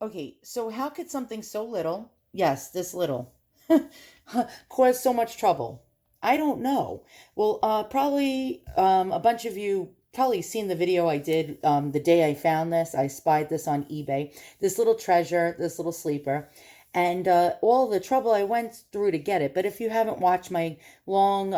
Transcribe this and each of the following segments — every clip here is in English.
Okay, so how could something so little, yes, this little, cause so much trouble? I don't know. Well, probably a bunch of you probably seen the video I did the day I found this. I spied this on eBay. This little treasure, this little sleeper, and all the trouble I went through to get it. But if you haven't watched my long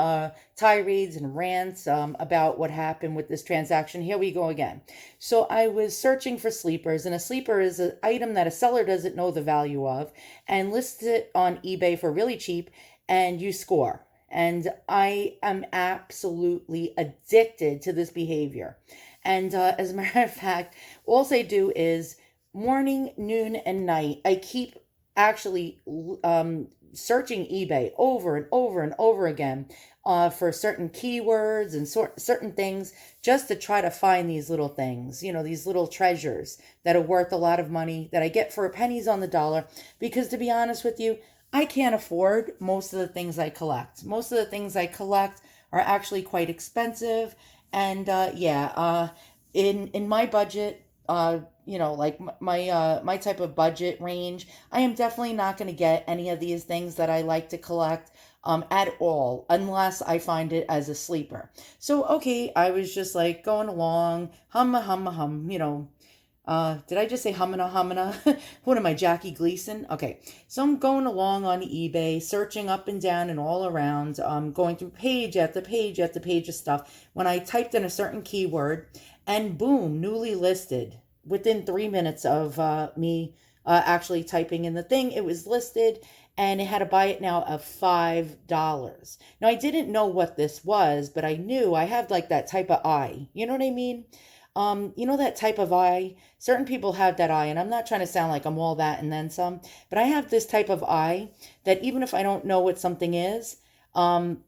tirades and rants about what happened with this transaction, here we go again. So I was searching for sleepers, and a sleeper is an item that a seller doesn't know the value of and lists it on eBay for really cheap, and you score. And I am absolutely addicted to this behavior. And as a matter of fact, all I do is morning, noon, and night, I keep actually searching eBay over and over and over again for certain keywords and certain things just to try to find these little things, these little treasures that are worth a lot of money that I get for pennies on the dollar. Because to be honest with you, I can't afford most of the things I collect. Most of the things I collect are actually quite expensive. And in my budget, like my type of budget range, I am definitely not going to get any of these things that I like to collect at all unless I find it as a sleeper. So okay, I was just like going along, hum. Did I just say humana humana? What am I, Jackie Gleason? Okay, so I'm going along on eBay, searching up and down and all around, going through page after page after page of stuff. When I typed in a certain keyword, and boom, newly listed. Within 3 minutes of me actually typing in the thing, it was listed, and it had a buy it now of $5. Now I didn't know what this was, but I knew I have like that type of eye. You know what I mean? That type of eye. Certain people have that eye, and I'm not trying to sound like I'm all that and then some, but I have this type of eye that even if I don't know what something is, um,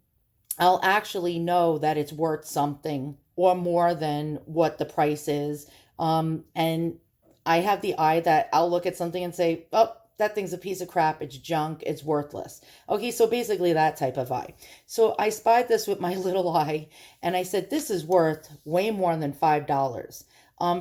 I'll actually know that it's worth something or more than what the price is. And I have the eye that I'll look at something and say, oh, that thing's a piece of crap. It's junk. It's worthless. Okay, so basically that type of eye. So I spied this with my little eye and I said, this is worth way more than $5.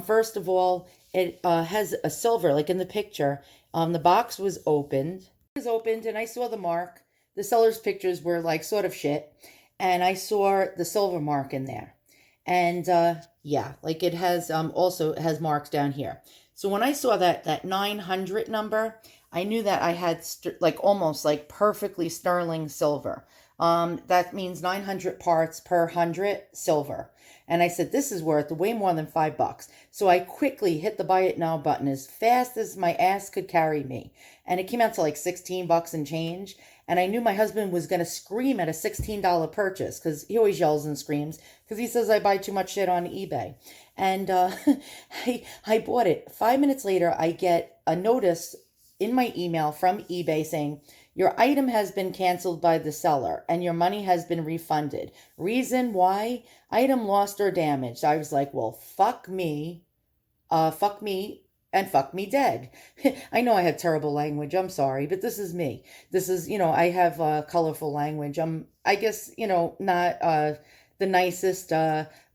First of all, it has a silver, like in the picture. The box was opened. It was opened and I saw the mark. The seller's pictures were like sort of shit. And I saw the silver mark in there. And yeah, like it has also it has marks down here. So when I saw that 900 number, I knew that I had like almost like perfectly sterling silver. That means 900 parts per 100 silver. And I said, this is worth way more than $5. So I quickly hit the buy it now button as fast as my ass could carry me. And it came out to like 16 bucks and change. And I knew my husband was going to scream at a $16 purchase because he always yells and screams because he says I buy too much shit on eBay. And I bought it. 5 minutes later, I get a notice in my email from eBay saying, your item has been canceled by the seller and your money has been refunded. Reason why? Item lost or damaged. I was like, well, fuck me, and fuck me dead. I know I have terrible language. I'm sorry, but this is me. This is, I have colorful language. I guess, not the nicest,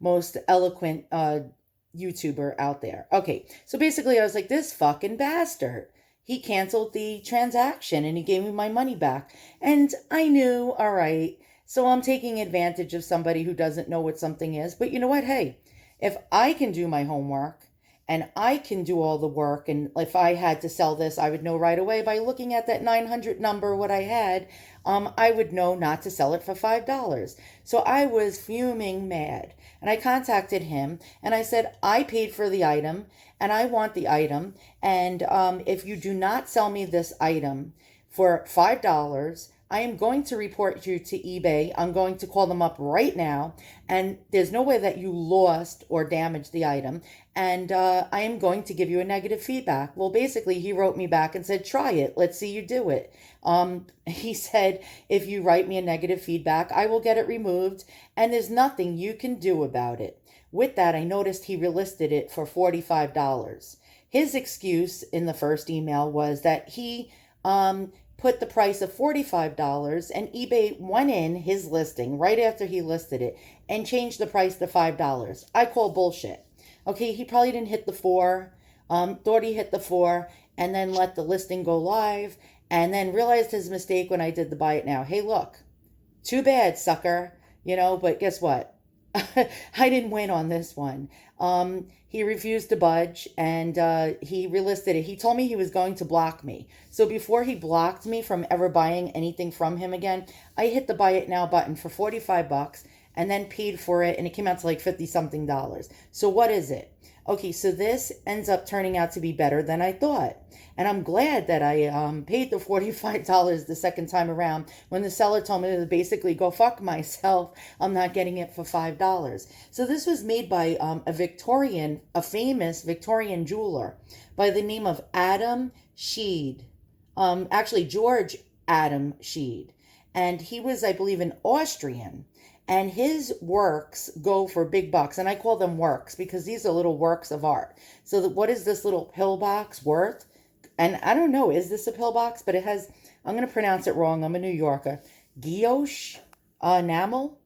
most eloquent YouTuber out there. Okay, so basically, I was like, this fucking bastard. He canceled the transaction and he gave me my money back. And I knew, all right, so I'm taking advantage of somebody who doesn't know what something is. But you know what? Hey, if I can do my homework and I can do all the work, and if I had to sell this, I would know right away by looking at that 900 number, what I had, I would know not to sell it for $5. So I was fuming mad. And I contacted him and I said, I paid for the item and I want the item. And if you do not sell me this item for $5, I am going to report you to eBay. I'm going to call them up right now. And there's no way that you lost or damaged the item. And I am going to give you a negative feedback. Well, basically, he wrote me back and said, try it. Let's see you do it. He said, if you write me a negative feedback, I will get it removed. And there's nothing you can do about it. With that, I noticed he relisted it for $45. His excuse in the first email was that he put the price of $45 and eBay went in his listing right after he listed it and changed the price to $5. I call bullshit. Okay, he probably didn't hit the four, thought he hit the four, and then let the listing go live, and then realized his mistake when I did the buy it now. Hey, look, too bad, sucker. But guess what? I didn't win on this one. He refused to budge, and he relisted it. He told me he was going to block me. So before he blocked me from ever buying anything from him again, I hit the buy it now button for 45 bucks and then paid for it, and it came out to like 50 something dollars. So what is it? Okay, so this ends up turning out to be better than I thought. And I'm glad that I paid the $45 the second time around when the seller told me to basically go fuck myself. I'm not getting it for $5. So this was made by a famous Victorian jeweler by the name of Adam Sheed. Actually, George Adam Sheed. And he was, I believe, an Austrian. And his works go for big bucks. And I call them works because these are little works of art. So what is this little pillbox worth? And I don't know, is this a pillbox? But it has, I'm going to pronounce it wrong. I'm a New Yorker. Guilloche enamel.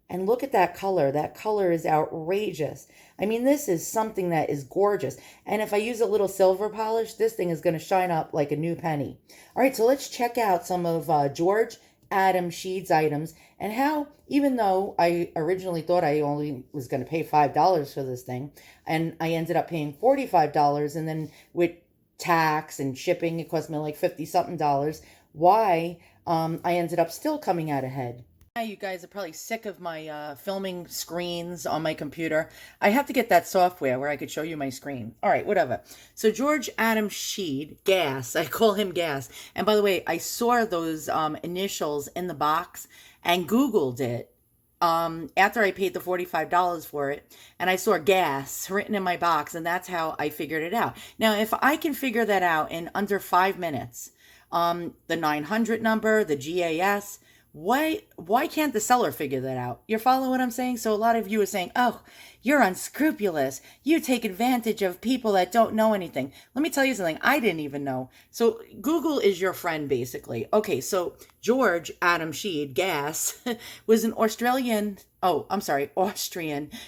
And look at that color. That color is outrageous. I mean, this is something that is gorgeous. And if I use a little silver polish, this thing is going to shine up like a new penny. All right, so let's check out some of George Adam Sheed's items and how, even though I originally thought I only was going to pay $5 for this thing, and I ended up paying $45, and then with tax and shipping, it cost me like 50 something dollars, why I ended up still coming out ahead. You guys are probably sick of my filming screens on my computer. I have to get that software where I could show you my screen. All right, whatever. So George Adam Sheed, Gas. I call him Gas. And by the way, I saw those initials in the box and Googled it after I paid the $45 for it. And I saw Gas written in my box, and that's how I figured it out. Now, if I can figure that out in under 5 minutes, the 900 number, the GAS, why can't the seller figure that out? You're following what I'm saying? So a lot of you are saying, oh, you're unscrupulous. You take advantage of people that don't know anything. Let me tell you something. I didn't even know. So Google is your friend, basically. Okay, so George Adam Sheed, Gas, was an Austrian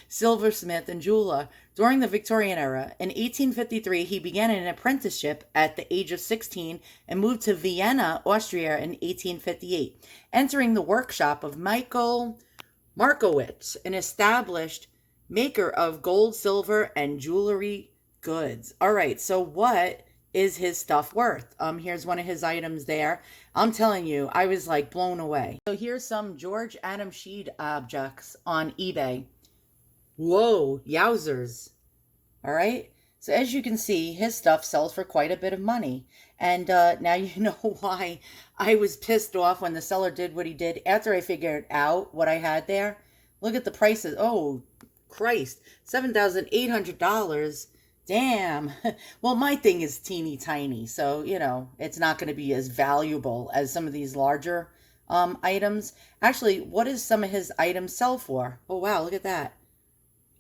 silversmith and jeweler during the Victorian era. In 1853, he began an apprenticeship at the age of 16 and moved to Vienna, Austria in 1858, entering the workshop of Michael Markowitz, an established maker of gold, silver, and jewelry goods. All right, so what is his stuff worth? Here's one of his items there. I'm telling you, I was like blown away. So here's some George Adam Sheed objects on eBay. Whoa, yowzers. All right. So as you can see, his stuff sells for quite a bit of money. And now you know why I was pissed off when the seller did what he did. After I figured out what I had there, look at the prices. Oh, Christ, $7,800. Damn. Well, my thing is teeny tiny, so, it's not going to be as valuable as some of these larger items. Actually, what does some of his items sell for? Oh, wow, look at that.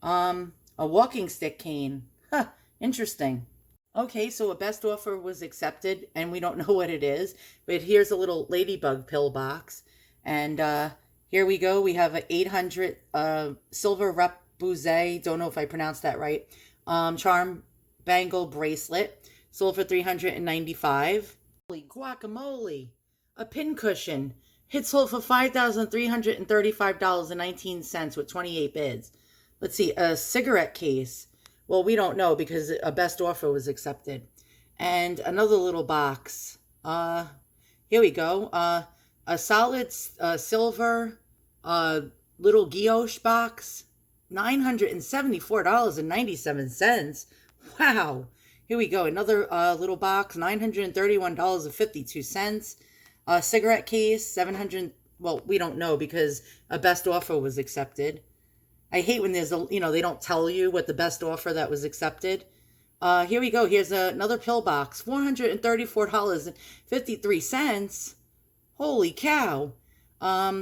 A walking stick cane. Huh, interesting. Okay, so a best offer was accepted, and we don't know what it is, but here's a little ladybug pill box. And here we go. We have an 800 silver repousse, don't know if I pronounced that right, charm bangle bracelet, sold for $395. Holy guacamole! A pin cushion. It sold for $5,335.19 with 28 bids. Let's see, a cigarette case. Well, we don't know because a best offer was accepted. And another little box. Here we go. A solid silver little guilloche box. $974.97. Wow. Here we go. Another little box. $931.52. Cigarette case. 700. Well, we don't know because a best offer was accepted. I hate when there's they don't tell you what the best offer that was accepted. Here we go. Here's another pill box. $434.53. Holy cow.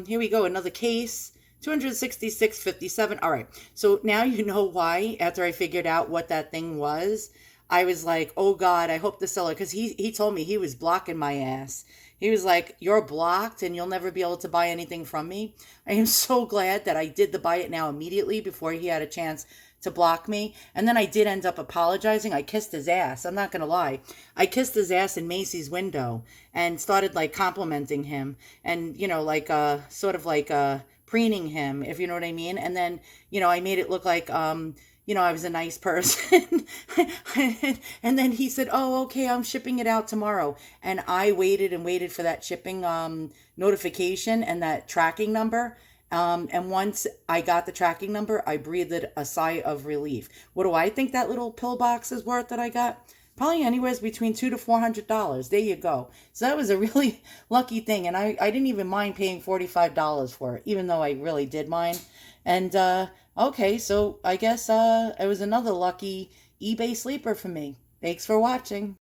Here we go. Another case. $266.57. All right. So now you know why, after I figured out what that thing was, I was like, oh God, I hope the seller, because he told me he was blocking my ass. He was like, you're blocked and you'll never be able to buy anything from me. I am so glad that I did the buy it now immediately before he had a chance to block me. And then I did end up apologizing. I kissed his ass. I'm not going to lie. I kissed his ass in Macy's window and started like complimenting him and, like, sort of like, preening him, if you know what I mean. And then, I made it look like, I was a nice person. And then he said, "Oh, okay, I'm shipping it out tomorrow." And I waited and waited for that shipping notification and that tracking number. And once I got the tracking number, I breathed a sigh of relief. What do I think that little pill box is worth that I got? Probably anywhere between $200 to $400. There you go. So that was a really lucky thing, and I didn't even mind paying $45 for it, even though I really did mind. And okay, so I guess it was another lucky eBay sleeper for me. Thanks for watching.